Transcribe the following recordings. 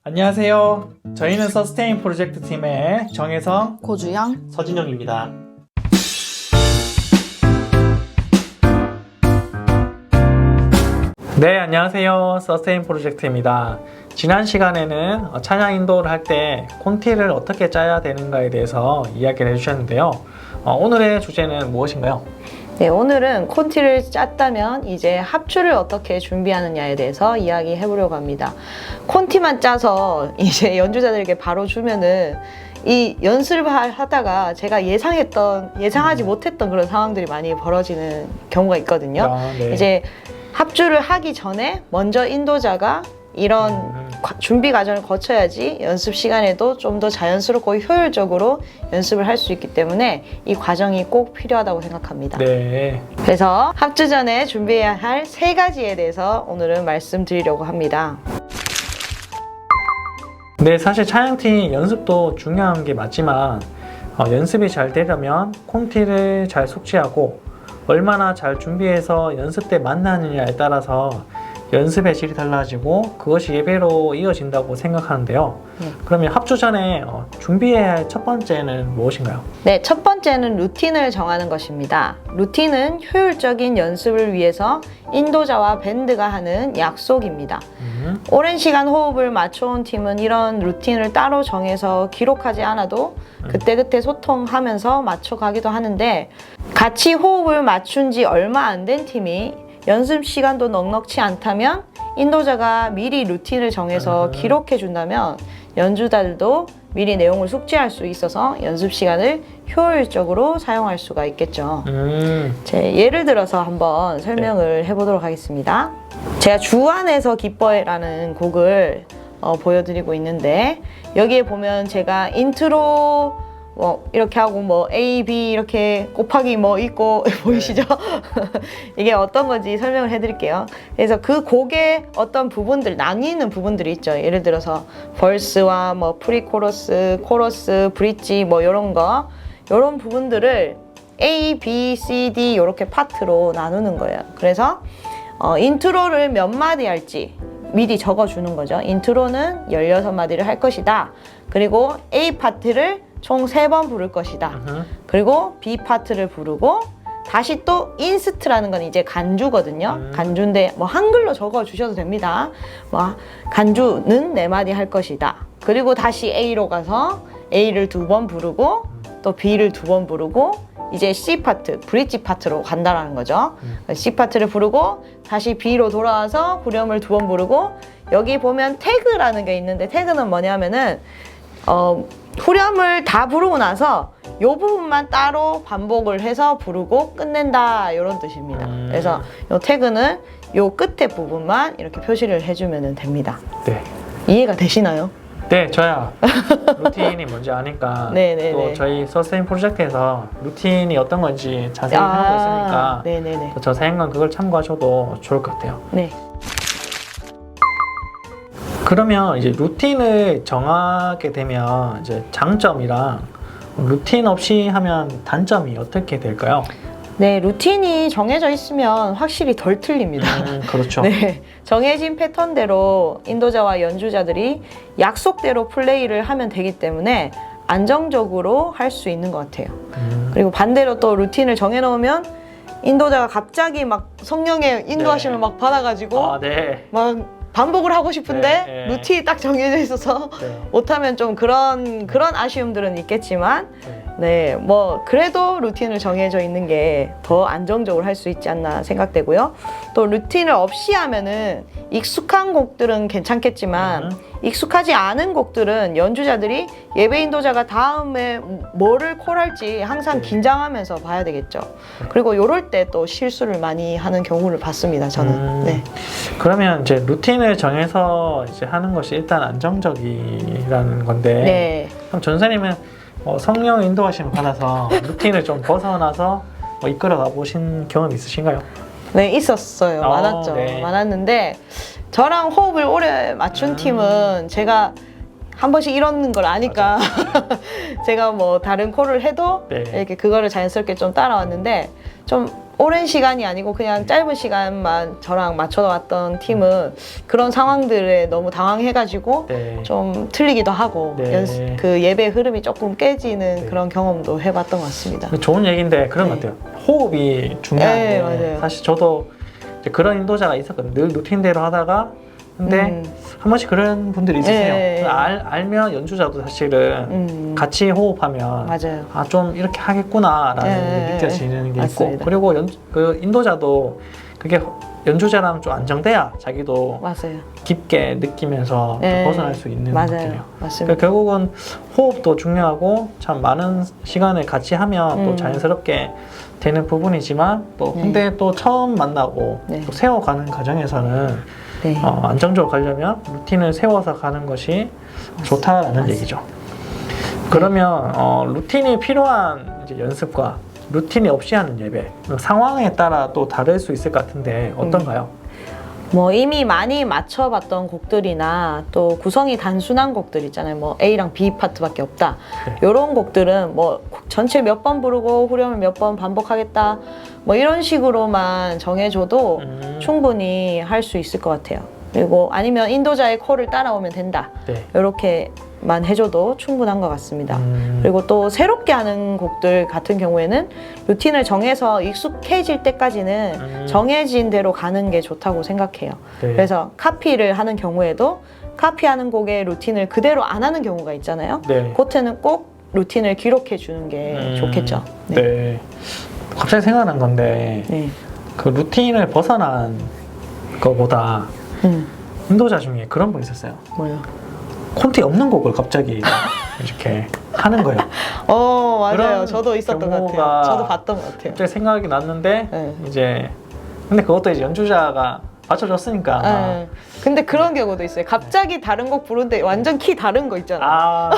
안녕하세요. 저희는 서스테인 프로젝트 팀의 정혜성, 고주영, 서진영입니다. 네, 안녕하세요. 서스테인 프로젝트입니다. 지난 시간에는 찬양 인도를 할 때 콘티를 어떻게 짜야 되는가에 대해서 이야기를 해주셨는데요. 오늘의 주제는 무엇인가요? 네, 오늘은 콘티를 짰다면 이제 합주를 어떻게 준비하느냐에 대해서 이야기해 보려고 합니다. 콘티만 짜서 이제 연주자들에게 바로 주면은 이 연습을 하다가 제가 예상하지 못했던 그런 상황들이 많이 벌어지는 경우가 있거든요. 네. 이제 합주를 하기 전에 먼저 인도자가 이런 준비 과정을 거쳐야지 연습 시간에도 좀 더 자연스럽고 효율적으로 연습을 할 수 있기 때문에 이 과정이 꼭 필요하다고 생각합니다. 네. 그래서 합주 전에 준비해야 할 3가지에 대해서 오늘은 말씀드리려고 합니다. 네, 사실 찬양팀 연습도 중요한 게 맞지만 연습이 잘 되려면 콘티를 잘 숙지하고 얼마나 잘 준비해서 연습 때 만나느냐에 따라서 연습의 질이 달라지고 그것이 예배로 이어진다고 생각하는데요. 그러면 합주 전에 준비해야 할 첫 번째는 무엇인가요? 네, 첫 번째는 루틴을 정하는 것입니다. 루틴은 효율적인 연습을 위해서 인도자와 밴드가 하는 약속입니다. 오랜 시간 호흡을 맞춰온 팀은 이런 루틴을 따로 정해서 기록하지 않아도 그때그때 소통하면서 맞춰가기도 하는데, 같이 호흡을 맞춘 지 얼마 안 된 팀이 연습 시간도 넉넉치 않다면 인도자가 미리 루틴을 정해서 기록해 준다면 연주자들도 미리 내용을 숙지할 수 있어서 연습 시간을 효율적으로 사용할 수가 있겠죠. 예를 들어서 한번 설명을 해보도록 하겠습니다. 제가 주 안에서 기뻐해라는 곡을 보여드리고 있는데, 여기에 보면 제가 인트로 이렇게 하고 A, B 이렇게 곱하기 있고 보이시죠? 이게 어떤 건지 설명을 해드릴게요. 그래서 그 곡의 어떤 부분들, 나뉘는 부분들이 있죠. 예를 들어서 벌스와 프리코러스, 코러스, 브릿지 이런 부분들을 A, B, C, D 이렇게 파트로 나누는 거예요. 그래서 인트로를 몇 마디 할지 미리 적어주는 거죠. 인트로는 16마디를 할 것이다. 그리고 A 파트를 총 3번 부를 것이다. 그리고 B 파트를 부르고 다시 또 인스트라는 건 이제 간주거든요. 간주인데 한글로 적어 주셔도 됩니다. 간주는 4마디 할 것이다. 그리고 다시 A로 가서 A를 2번 부르고 또 B를 2번 부르고 이제 C 파트, 브릿지 파트로 간다라는 거죠. C 파트를 부르고 다시 B로 돌아와서 후렴을 2번 부르고, 여기 보면 태그라는 게 있는데, 태그는 뭐냐면은 후렴을 다 부르고 나서 이 부분만 따로 반복을 해서 부르고 끝낸다, 이런 뜻입니다. 그래서 이 태그는 이 끝에 부분만 이렇게 표시를 해주면 됩니다. 네. 이해가 되시나요? 네, 저야 루틴이 뭔지 아니까 또 저희 서스테인 프로젝트에서 루틴이 어떤 건지 자세히 하고 있으니까 네네네. 저 사용한 그걸 참고하셔도 좋을 것 같아요. 네. 그러면 이제 루틴을 정하게 되면 이제 장점이랑 루틴 없이 하면 단점이 어떻게 될까요? 네, 루틴이 정해져 있으면 확실히 덜 틀립니다. 그렇죠. 네, 정해진 패턴대로 인도자와 연주자들이 약속대로 플레이를 하면 되기 때문에 안정적으로 할 수 있는 것 같아요. 그리고 반대로 또 루틴을 정해놓으면 인도자가 갑자기 성령의 인도하심을 받아가지고 반복을 하고 싶은데 루틴이 딱 정해져 있어서 못하면 좀 그런 아쉬움들은 있겠지만, 그래도 루틴을 정해져 있는 게 더 안정적으로 할 수 있지 않나 생각되고요. 또 루틴을 없이 하면은 익숙한 곡들은 괜찮겠지만 익숙하지 않은 곡들은 연주자들이 예배 인도자가 다음에 뭐를 콜할지 항상 긴장하면서 봐야 되겠죠. 그리고 이럴 때 또 실수를 많이 하는 경우를 봤습니다, 저는. 네. 그러면 이제 루틴을 정해서 이제 하는 것이 일단 안정적이라는 건데, 그럼 전사님은 성령 인도하심을 받아서 루틴을 좀 벗어나서 이끌어 가보신 경험 있으신가요? 네, 있었어요. 많았죠. 많았는데 저랑 호흡을 오래 맞춘 팀은 제가 한 번씩 이러는 걸 아니까 제가 다른 콜을 해도 이렇게 그거를 자연스럽게 좀 따라왔는데, 좀 오랜 시간이 아니고 그냥 짧은 시간만 저랑 맞춰왔던 팀은 그런 상황들에 너무 당황해가지고 네. 좀 틀리기도 하고 네. 그 예배 흐름이 조금 깨지는 네. 그런 경험도 해봤던 것 같습니다. 좋은 얘기인데 그런 네. 것 같아요. 호흡이 중요한데 네, 맞아요. 사실 저도 이제 그런 인도자가 있었거든요. 늘 루틴대로 하다가 근데 한 번씩 그런 분들이 있으세요. 네. 알면 연주자도 사실은 같이 호흡하면 맞아요. 아, 좀 이렇게 하겠구나라는 네. 게 느껴지는 게 맞습니다. 있고 그리고 그 인도자도 그게 연주자랑 좀 안정돼야 자기도 맞아요. 깊게 느끼면서 네. 벗어날 수 있는 것 같아요. 맞아요. 맞습니다. 그러니까 결국은 호흡도 중요하고 참 많은 시간을 같이 하면 또 음. 자연스럽게 되는 부분이지만 또 네. 근데 또 처음 만나고 네. 또 세워가는 과정에서는 네. 안정적으로 가려면 루틴을 세워서 가는 것이 좋다라는 맞습니다. 얘기죠. 그러면 루틴이 필요한 이제 연습과 루틴이 없이 하는 예배 상황에 따라 또 다를 수 있을 것 같은데 어떤가요? 뭐 이미 많이 맞춰봤던 곡들이나 또 구성이 단순한 곡들 있잖아요. 뭐 A랑 B 파트밖에 없다. 네. 이런 곡들은 뭐 전체 몇 번 부르고 후렴을 몇 번 반복하겠다. 뭐 이런 식으로만 정해줘도 충분히 할 수 있을 것 같아요. 그리고 아니면 인도자의 콜을 따라오면 된다. 네. 이렇게만 해줘도 충분한 것 같습니다. 그리고 또 새롭게 하는 곡들 같은 경우에는 루틴을 정해서 익숙해질 때까지는 정해진 대로 가는 게 좋다고 생각해요. 네. 그래서 카피를 하는 경우에도 카피하는 곡의 루틴을 그대로 안 하는 경우가 있잖아요. 네. 그때는 꼭 루틴을 기록해 주는 게 좋겠죠. 네. 갑자기 생각난 건데 네. 그 루틴을 벗어난 거보다 인도자 중에 그런 분 있었어요. 뭐요? 콘티 없는 곡을 갑자기 이렇게 하는 거예요. 맞아요. 그런 저도 있었던 것 같아요. 경우가 저도 봤던 것 같아요. 갑자기 생각이 났는데 네. 이제 근데 그것도 이제 연주자가 맞춰줬으니까 네. 근데 그런 경우도 있어요. 갑자기 다른 곡 부르는데 완전 키 다른 거 있잖아요. 아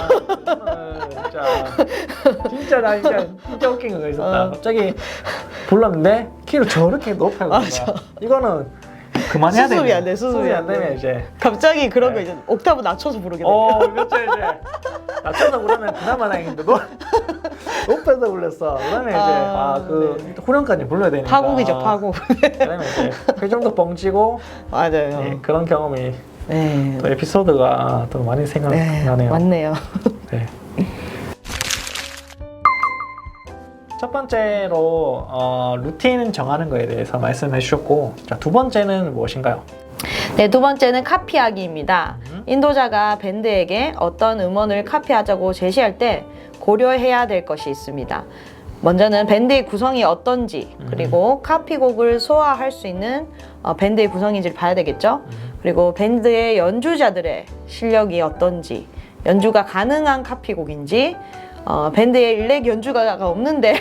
진짜 나 진짜 웃긴 거 있었다. 갑자기 불렀는데 키를 저렇게 높여 거야. 이거는 그만해야 돼. 수습이 안 돼, 수습이 안 되면 돼. 이제 갑자기 그런 거 이제 옥타브 낮춰서 부르게 돼요. 그렇죠 이제 낮춰서 부르면 그나마 다행인데 높여서 불렀어. 그다음에 이제 후렴까지 불러야 되니까 파국이죠, 파국. 그다음에 이제 표정도 뻥치고 맞아요. 네, 그런 경험이 네. 또 에피소드가 또 많이 생각나네요. 맞네요. 네. 첫 번째로 루틴 정하는 거에 대해서 말씀해 주셨고 자, 두 번째는 무엇인가요? 네, 두 번째는 카피하기입니다. 인도자가 밴드에게 어떤 음원을 카피하자고 제시할 때 고려해야 될 것이 있습니다. 먼저는 밴드의 구성이 어떤지 그리고 카피곡을 소화할 수 있는 밴드의 구성인지를 봐야 되겠죠. 그리고 밴드의 연주자들의 실력이 어떤지 연주가 가능한 카피곡인지 밴드에 일렉 연주가 없는데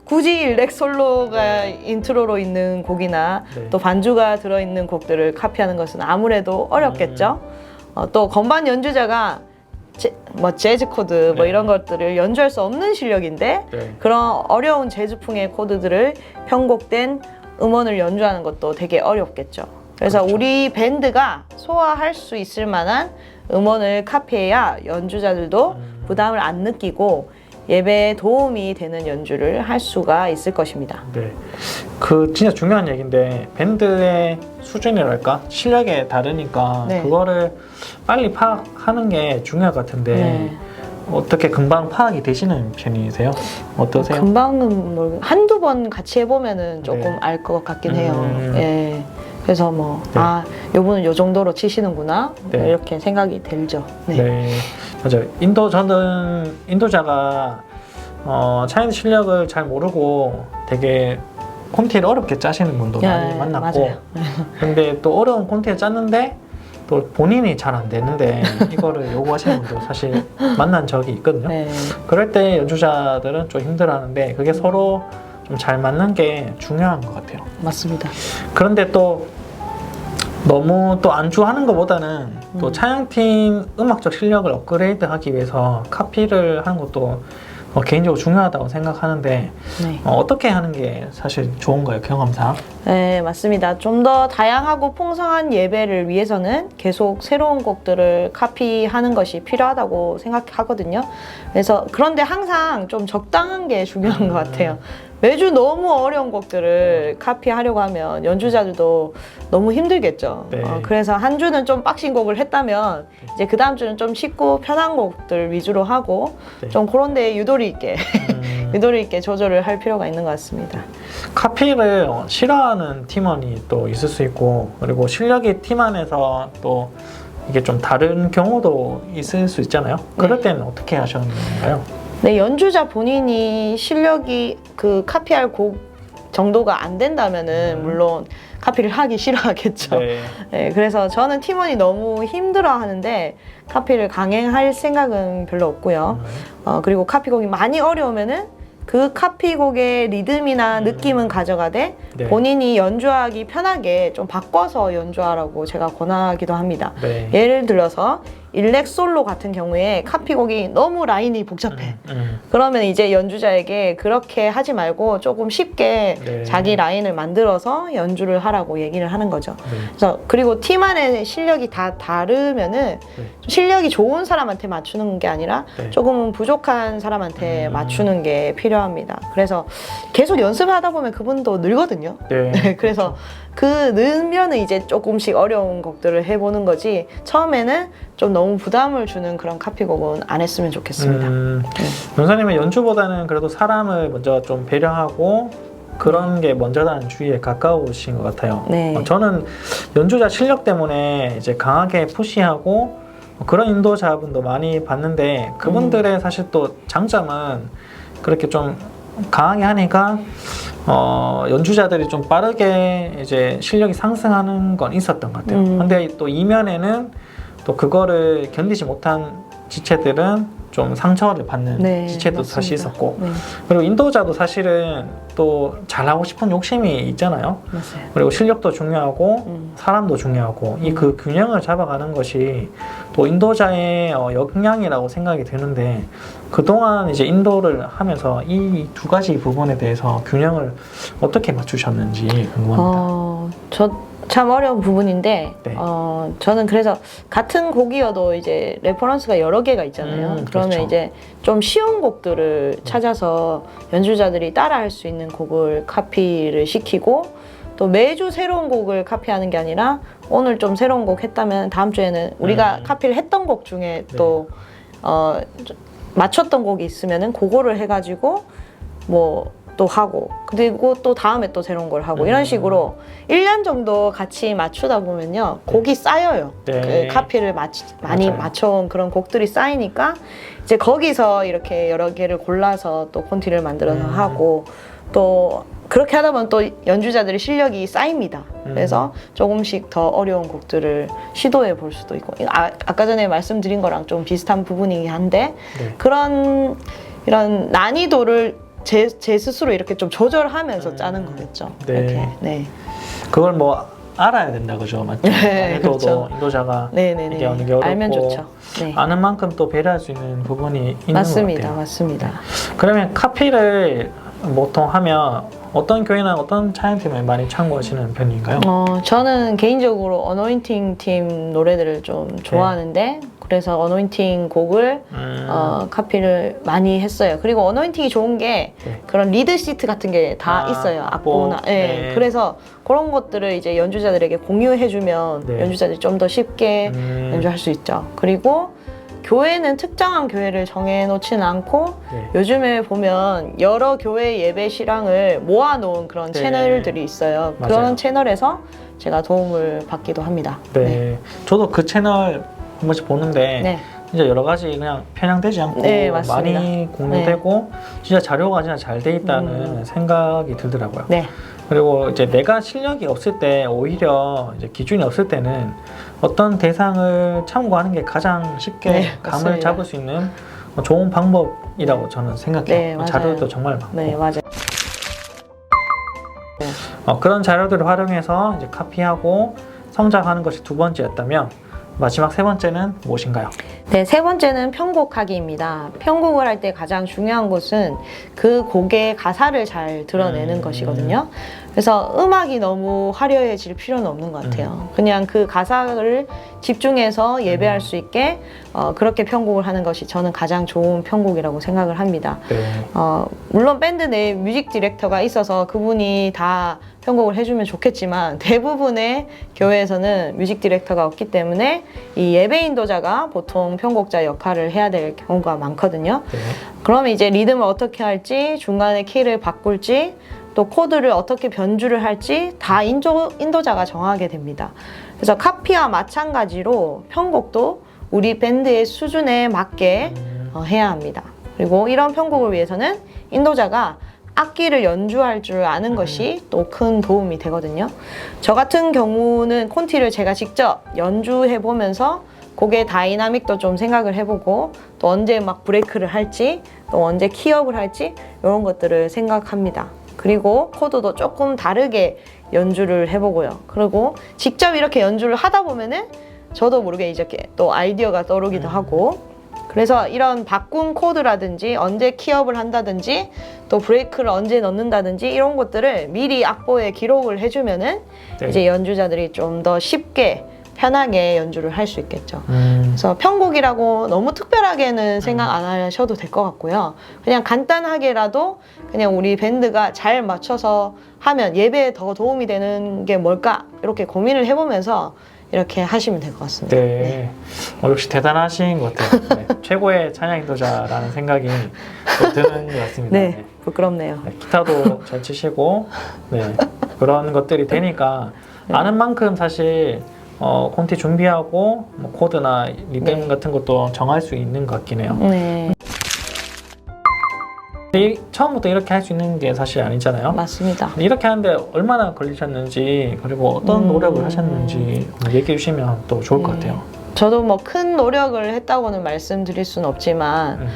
굳이 일렉 솔로가 인트로로 있는 곡이나 네. 또 반주가 들어있는 곡들을 카피하는 것은 아무래도 어렵겠죠. 또 건반 연주자가 재즈 코드 뭐 네. 이런 것들을 연주할 수 없는 실력인데 네. 그런 어려운 재즈풍의 코드들을 편곡된 음원을 연주하는 것도 되게 어렵겠죠. 그래서 그렇죠. 우리 밴드가 소화할 수 있을 만한 음원을 카피해야 연주자들도 부담을 안 느끼고 예배에 도움이 되는 연주를 할 수가 있을 것입니다. 네. 그 진짜 중요한 얘기인데 밴드의 수준이랄까 실력에 다르니까 네. 그거를 빨리 파악하는 게 중요할 것 같은데 네. 어떻게 금방 파악이 되시는 편이세요? 어떠세요? 금방은 뭐 한두 번 같이 해보면은 조금 네. 알 것 같긴 해요. 예. 그래서 뭐, 네. 요분은 요 정도로 치시는구나. 네. 이렇게 생각이 들죠. 네. 맞아요. 저는 인도자가 차이드 실력을 잘 모르고 되게 콘티를 어렵게 짜시는 분도 많이 만났고 맞아요. 근데 또 어려운 콘티를 짰는데 또 본인이 잘 안 되는데 이거를 요구하시는 분도 사실 만난 적이 있거든요. 네. 그럴 때 연주자들은 좀 힘들어하는데 그게 서로 좀 잘 맞는 게 중요한 것 같아요. 맞습니다. 그런데 또 너무 또 안주하는 것보다는 또 찬양팀 음악적 실력을 업그레이드하기 위해서 카피를 하는 것도 개인적으로 중요하다고 생각하는데 네. 어떻게 하는 게 사실 좋은가요, 경험상? 네, 맞습니다. 좀 더 다양하고 풍성한 예배를 위해서는 계속 새로운 곡들을 카피하는 것이 필요하다고 생각하거든요. 그래서 그런데 항상 좀 적당한 게 중요한 것 같아요. 매주 너무 어려운 곡들을 카피하려고 하면 연주자들도 너무 힘들겠죠. 네. 그래서 한 주는 좀 빡신 곡을 했다면 이제 그 다음 주는 좀 쉽고 편한 곡들 위주로 하고 네. 좀 그런 데 유도리 있게 유도리 있게 조절을 할 필요가 있는 것 같습니다. 카피를 싫어하는 팀원이 또 있을 수 있고, 그리고 실력이 팀 안에서 또 이게 좀 다른 경우도 있을 수 있잖아요. 그럴 네. 때는 어떻게 하셨는가요? 네, 연주자 본인이 실력이 그 카피할 곡 정도가 안 된다면은 물론 카피를 하기 싫어하겠죠. 네. 네, 그래서 저는 팀원이 너무 힘들어 하는데 카피를 강행할 생각은 별로 없고요. 그리고 카피곡이 많이 어려우면은 그 카피곡의 리듬이나 느낌은 가져가되 네. 본인이 연주하기 편하게 좀 바꿔서 연주하라고 제가 권하기도 합니다. 네. 예를 들어서 일렉 솔로 같은 경우에 카피곡이 너무 라인이 복잡해. 그러면 이제 연주자에게 그렇게 하지 말고 조금 쉽게 네. 자기 라인을 만들어서 연주를 하라고 얘기를 하는 거죠. 네. 그래서 그리고 팀 안에 실력이 다 다르면은 네. 실력이 좋은 사람한테 맞추는 게 아니라 네. 조금 부족한 사람한테 맞추는 게 필요합니다. 그래서 계속 연습하다 보면 그분도 늘거든요. 네. 그래서 그 늘면은 이제 조금씩 어려운 곡들을 해보는 거지 처음에는 좀 너무 부담을 주는 그런 카피곡은 안 했으면 좋겠습니다. 연사님은 연주보다는 그래도 사람을 먼저 좀 배려하고 그런 게 먼저라는 주의에 가까우신 것 같아요. 네. 저는 연주자 실력 때문에 이제 강하게 푸시하고 그런 인도자분도 많이 봤는데 그분들의 사실 또 장점은 그렇게 좀 강하게 하니까 연주자들이 좀 빠르게 이제 실력이 상승하는 건 있었던 것 같아요. 근데 또 이면에는 또 그거를 견디지 못한 지체들은 좀 상처를 받는 네, 지체도 맞습니다. 사실 있었고, 네. 그리고 인도자도 사실은 또 잘하고 싶은 욕심이 있잖아요. 맞아요. 그리고 실력도 중요하고 사람도 중요하고 이 그 균형을 잡아가는 것이 또 인도자의 역량이라고 생각이 드는데, 그동안 이제 인도를 하면서 이 두 가지 부분에 대해서 균형을 어떻게 맞추셨는지 궁금합니다. 저 참 어려운 부분인데 네. 저는 그래서 같은 곡이어도 이제 레퍼런스가 여러 개가 있잖아요. 그러면 그렇죠. 이제 좀 쉬운 곡들을 찾아서 연주자들이 따라할 수 있는 곡을 카피를 시키고, 또 매주 새로운 곡을 카피하는 게 아니라 오늘 좀 새로운 곡 했다면 다음 주에는 우리가 카피를 했던 곡 중에 또 맞췄던 곡이 있으면은 그거를 해가지고 뭐 또 하고, 그리고 또 다음에 또 새로운 걸 하고, 이런 식으로 1년 정도 같이 맞추다 보면요 곡이 쌓여요. 네. 그 카피를 많이 맞아요. 맞춰온 그런 곡들이 쌓이니까 이제 거기서 이렇게 여러 개를 골라서 또 콘티를 만들어서 하고, 또 그렇게 하다 보면 또 연주자들의 실력이 쌓입니다. 그래서 조금씩 더 어려운 곡들을 시도해 볼 수도 있고, 아까 전에 말씀드린 거랑 좀 비슷한 부분이긴 한데 네. 그런 이런 난이도를 제 스스로 이렇게 좀 조절하면서 짜는 거겠죠. 네. 이렇게. 네. 그걸 뭐 알아야 된다, 그죠? 맞죠? 네, 인도도 그렇죠. 인도자가 네네네. 이게 어느 게 어렵고 알면 좋죠. 네. 아는 만큼 또 배려할 수 있는 부분이 있는 맞습니다. 것 같아요. 맞습니다. 그러면 카피를 보통 하면 어떤 교회나 어떤 찬양팀을 많이 참고하시는 편인가요? 저는 개인적으로 어노인팅 팀 노래들을 좀 좋아하는데, 그래서 어노인팅 곡을 카피를 많이 했어요. 그리고 어노인팅이 좋은 게 그런 리드 시트 같은 게 다 있어요. 악보나. 네. 그래서 그런 것들을 이제 연주자들에게 공유해주면 네. 연주자들이 좀 더 쉽게 연주할 수 있죠. 그리고 교회는 특정한 교회를 정해놓지는 않고 요즘에 보면 여러 교회 예배 실황을 모아놓은 그런 채널들이 있어요. 맞아요. 그런 채널에서 제가 도움을 받기도 합니다. 네. 저도 그 채널 한 번씩 보는데 네. 진짜 여러 가지 그냥 편향되지 않고 네, 맞습니다. 많이 공유되고 진짜 자료가 진짜 잘 돼 있다는 생각이 들더라고요. 네. 그리고 이제 내가 실력이 없을 때 오히려 이제 기준이 없을 때는 어떤 대상을 참고하는 게 가장 쉽게 감을 맞습니다. 잡을 수 있는 좋은 방법이라고 저는 생각해요. 네, 맞아요. 자료도 정말 많고. 네, 맞아요. 그런 자료들을 활용해서 이제 카피하고 성장하는 것이 두 번째였다면 마지막 세 번째는 무엇인가요? 네, 세 번째는 편곡하기입니다. 편곡을 할 때 가장 중요한 것은 그 곡의 가사를 잘 드러내는 것이거든요. 그래서 음악이 너무 화려해질 필요는 없는 것 같아요. 그냥 그 가사를 집중해서 예배할 수 있게 그렇게 편곡을 하는 것이 저는 가장 좋은 편곡이라고 생각을 합니다. 네. 물론 밴드 내에 뮤직 디렉터가 있어서 그분이 다 편곡을 해주면 좋겠지만 대부분의 교회에서는 뮤직 디렉터가 없기 때문에 이 예배 인도자가 보통 편곡자 역할을 해야 될 경우가 많거든요. 네. 그러면 이제 리듬을 어떻게 할지, 중간에 키를 바꿀지, 또 코드를 어떻게 변주를 할지 다 인도자가 정하게 됩니다. 그래서 카피와 마찬가지로 편곡도 우리 밴드의 수준에 맞게 해야 합니다. 그리고 이런 편곡을 위해서는 인도자가 악기를 연주할 줄 아는 것이 또 큰 도움이 되거든요. 저 같은 경우는 콘티를 제가 직접 연주해 보면서 곡의 다이나믹도 좀 생각을 해보고 또 언제 막 브레이크를 할지 또 언제 키업을 할지 이런 것들을 생각합니다. 그리고 코드도 조금 다르게 연주를 해보고요. 그리고 직접 이렇게 연주를 하다 보면은 저도 모르게 이렇게 또 아이디어가 떠오르기도 하고, 그래서 이런 바꾼 코드라든지 언제 키업을 한다든지 또 브레이크를 언제 넣는다든지 이런 것들을 미리 악보에 기록을 해주면은 네. 이제 연주자들이 좀 더 쉽게 편하게 연주를 할 수 있겠죠. 그래서 편곡이라고 너무 특별하게는 생각 안 하셔도 될 것 같고요. 그냥 간단하게라도 그냥 우리 밴드가 잘 맞춰서 하면 예배에 더 도움이 되는 게 뭘까 이렇게 고민을 해보면서 이렇게 하시면 될 것 같습니다. 네. 역시 대단하신 것 같아요. 네. 최고의 찬양 인도자라는 생각이 또 드는 것 같습니다. 네, 네. 부끄럽네요. 네, 기타도 잘 치시고 네, 그런 것들이 되니까 네. 아는 만큼 사실 콘티 준비하고 뭐 코드나 리듬 네. 같은 것도 정할 수 있는 것 같긴 해요. 네, 처음부터 이렇게 할 수 있는 게 사실 아니잖아요. 맞습니다. 이렇게 하는데 얼마나 걸리셨는지 그리고 어떤 노력을 하셨는지 얘기해 주시면 또 좋을 것 같아요. 저도 뭐 큰 노력을 했다고는 말씀드릴 수는 없지만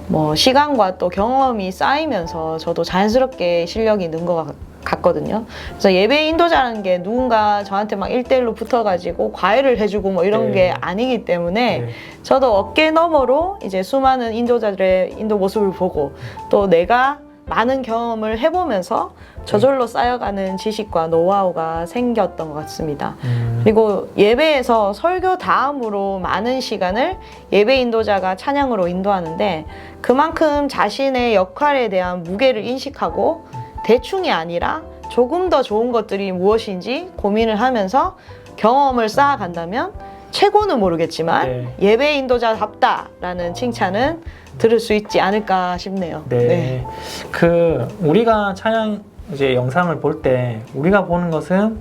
뭐 시간과 또 경험이 쌓이면서 저도 자연스럽게 실력이 는 것 같거든요. 그래서 예배 인도자라는 게 누군가 저한테 막 1대1로 붙어가지고 과외를 해주고 뭐 이런 네. 게 아니기 때문에 네. 저도 어깨 너머로 이제 수많은 인도자들의 인도 모습을 보고 또 내가 많은 경험을 해보면서 저절로 쌓여가는 지식과 노하우가 생겼던 것 같습니다. 그리고 예배에서 설교 다음으로 많은 시간을 예배 인도자가 찬양으로 인도하는데 그만큼 자신의 역할에 대한 무게를 인식하고 대충이 아니라 조금 더 좋은 것들이 무엇인지 고민을 하면서 경험을 쌓아간다면 최고는 모르겠지만 네. 예배 인도자답다라는 칭찬은 들을 수 있지 않을까 싶네요. 네. 그 우리가 찬양 이제 영상을 볼 때 우리가 보는 것은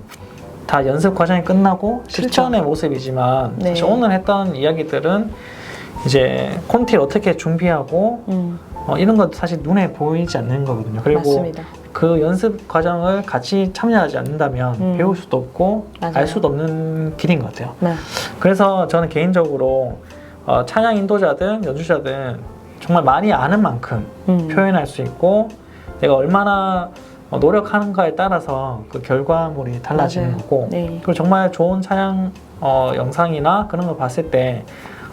다 연습 과정이 끝나고 실전의 모습이지만 네. 사실 오늘 했던 이야기들은 이제 콘티를 어떻게 준비하고 이런 것 사실 눈에 보이지 않는 거거든요. 그리고 맞습니다. 그 연습 과정을 같이 참여하지 않는다면 배울 수도 없고 맞아요. 알 수도 없는 길인 것 같아요. 네. 그래서 저는 개인적으로 찬양 인도자든 연주자든 정말 많이 아는 만큼 표현할 수 있고 내가 얼마나 노력하는가에 따라서 그 결과물이 달라지는 맞아요. 거고 네. 그리고 정말 좋은 찬양 영상이나 그런 걸 봤을 때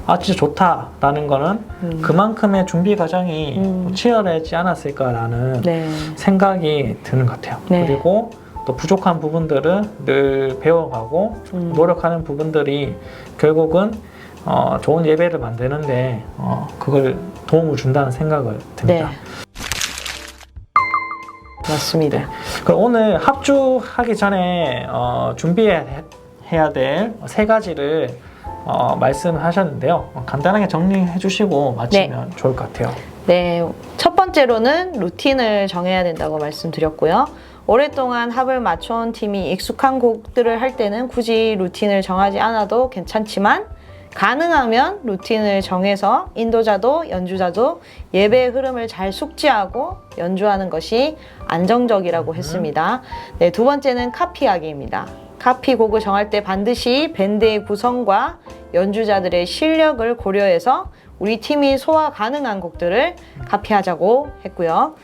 아 진짜 좋다라는 거는 그만큼의 준비 과정이 치열하지 않았을까라는 네. 생각이 드는 것 같아요. 네. 그리고 또 부족한 부분들은 늘 배워가고 노력하는 부분들이 결국은 좋은 예배를 만드는데 그걸 도움을 준다는 생각을 듭니다. 네. 맞습니다. 그럼 오늘 합주하기 전에 준비해야 될 세 가지를 말씀하셨는데요. 간단하게 정리해 주시고 마치면 좋을 것 같아요. 네, 첫 번째로는 루틴을 정해야 된다고 말씀드렸고요. 오랫동안 합을 맞춰온 팀이 익숙한 곡들을 할 때는 굳이 루틴을 정하지 않아도 괜찮지만 가능하면 루틴을 정해서 인도자도 연주자도 예배의 흐름을 잘 숙지하고 연주하는 것이 안정적이라고 했습니다. 네, 두 번째는 카피하기입니다. 카피 곡을 정할 때 반드시 밴드의 구성과 연주자들의 실력을 고려해서 우리 팀이 소화 가능한 곡들을 카피하자고 했고요.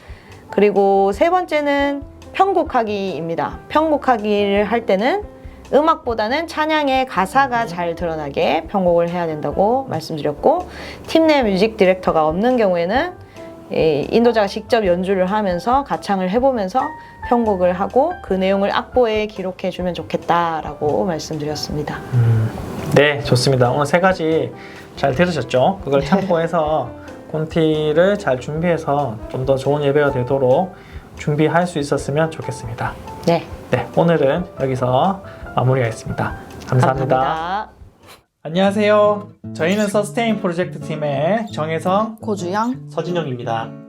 그리고 세 번째는 편곡하기입니다. 편곡하기를 할 때는 음악보다는 찬양의 가사가 잘 드러나게 편곡을 해야 된다고 말씀드렸고 팀 내 뮤직 디렉터가 없는 경우에는 인도자가 직접 연주를 하면서 가창을 해보면서 편곡을 하고 그 내용을 악보에 기록해주면 좋겠다라고 말씀드렸습니다. 네, 좋습니다. 오늘 세 가지 잘 들으셨죠? 그걸 네. 참고해서 콘티를 잘 준비해서 좀 더 좋은 예배가 되도록 준비할 수 있었으면 좋겠습니다. 네, 네, 오늘은 여기서 마무리하겠습니다. 감사합니다. 감사합니다. 안녕하세요. 저희는 서스테인 프로젝트 팀의 정혜성, 고주영 서진영입니다.